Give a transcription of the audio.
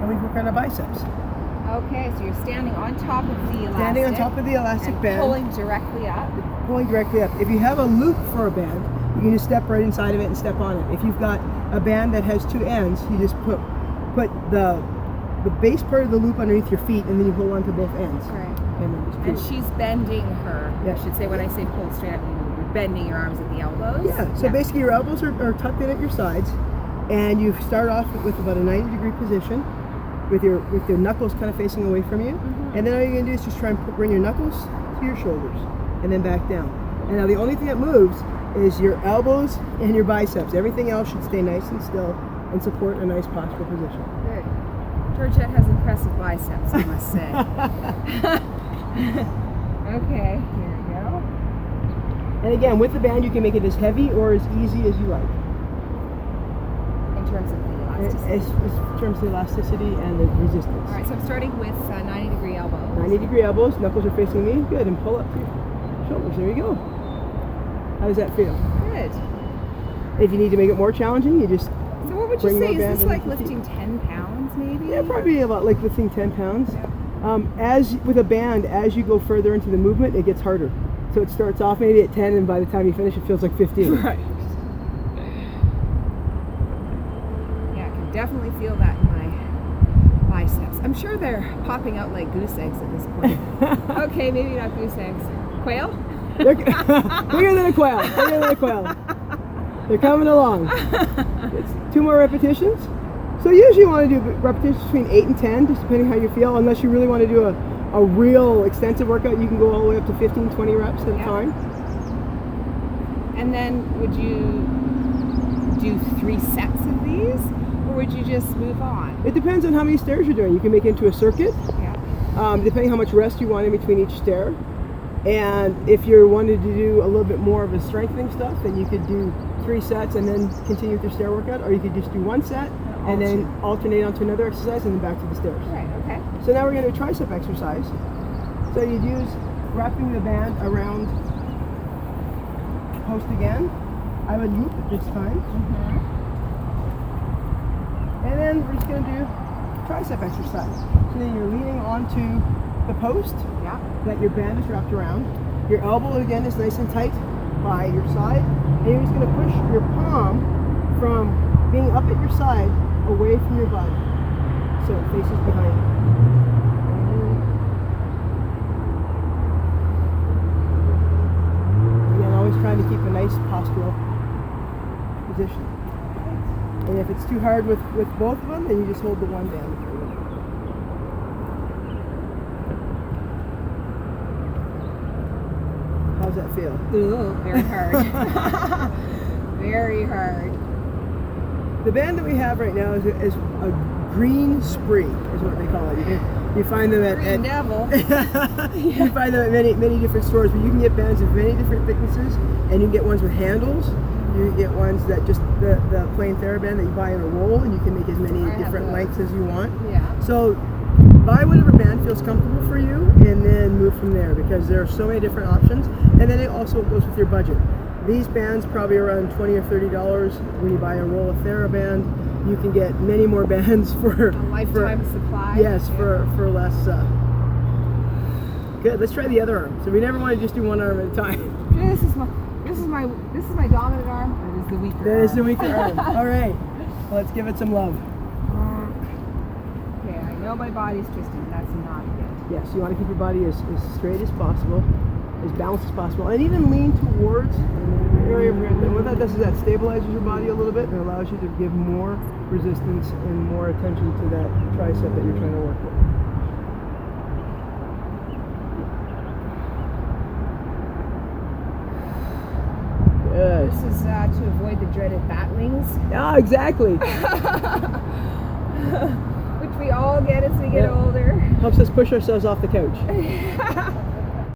and we work on our biceps. Okay, so you're standing on top of the elastic. Standing on top of the elastic band. Pulling directly up. Pulling directly up. If you have a loop for a band, you can just step right inside of it and step on it. If you've got a band that has two ends, you just put the base part of the loop underneath your feet, and then you hold on to both ends. Right. And she's bending her. Yeah. I should say, when I say pull straight up, you're bending your arms at the elbows. Yeah. So basically, your elbows are tucked in at your sides, and you start off with about a 90-degree position, with your knuckles kind of facing away from you. Mm-hmm. And then all you're gonna do is just try and bring your knuckles to your shoulders, and then back down. And now the only thing that moves is your elbows and your biceps. Everything else should stay nice and still and support a nice postural position. Good. Georgette has impressive biceps, I must say. Okay, here we go. And again, with the band, you can make it as heavy or as easy as you like. In terms of the elasticity. In terms of the elasticity and the resistance. All right, so I'm starting with 90-degree elbows. 90-degree elbows, knuckles are facing me. Good, and pull up your shoulders. There you go. How does that feel? Good. If you need to make it more challenging, you just So what would you say? Is this like lifting 10 pounds maybe? Yeah, probably about like lifting 10 pounds. Yeah. As with a band, as you go further into the movement, it gets harder. So it starts off maybe at 10, and by the time you finish, it feels like 15. Right. Yeah, I can definitely feel that in my biceps. I'm sure they're popping out like goose eggs at this point. Okay, maybe not goose eggs. Quail? They're bigger than a quail. Bigger than a quail. They're coming along. It's 2 more repetitions. So usually you want to do repetitions between 8 and 10, just depending how you feel. Unless you really want to do a real extensive workout, you can go all the way up to 15, 20 reps at a time. And then would you do 3 sets of these, or would you just move on? It depends on how many stairs you're doing. You can make it into a circuit, Yeah. depending how much rest you want in between each stair. And if you wanted to do a little bit more of a strengthening stuff, then you could do 3 sets and then continue with your stair workout, or you could just do 1 set and then alternate onto another exercise and then back to the stairs. Right, okay. So now we're going to do a tricep exercise. So you'd use wrapping the band around the post again. I would loop at this time. Mm-hmm. And then we're just going to do tricep exercise. So then you're leaning onto the post Yeah. that your band is wrapped around. Your elbow again is nice and tight by your side. And you're just going to push your palm from being up at your side away from your body. So it faces behind you. Again, always trying to keep a nice postural position. And if it's too hard with both of them, then you just hold the one band. How's that feel? Ooh, very hard. Very hard. The band that we have right now is a green spree, is what they call it. You find them at Green devil. you find them at many different stores, but you can get bands of many different thicknesses, and you can get ones with handles. You can get ones that just the plain TheraBand that you buy in a roll, and you can make as many different lengths as you want. Yeah. So buy whatever band feels comfortable for you, and then move from there, because there are so many different options, and then it also goes with your budget. These bands probably around $20 or $30. When you buy a roll of TheraBand, you can get many more bands for A lifetime supply. Yes, for less. Good. Let's try the other arm. So we never want to just do one arm at a time. This is my dominant arm. That is the weaker arm. That is the weaker arm. All right. Well, let's give it some love. Okay, I know my body's twisting. That's not good. Yes, you want to keep your body as straight as possible, as balanced as possible, and even lean towards the area of grip. And what that does is that stabilizes your body a little bit and allows you to give more resistance and more attention to that tricep that you're trying to work with. Good. This is to avoid the dreaded bat wings, Yeah, exactly. which we all get as we get older. Helps us push ourselves off the couch.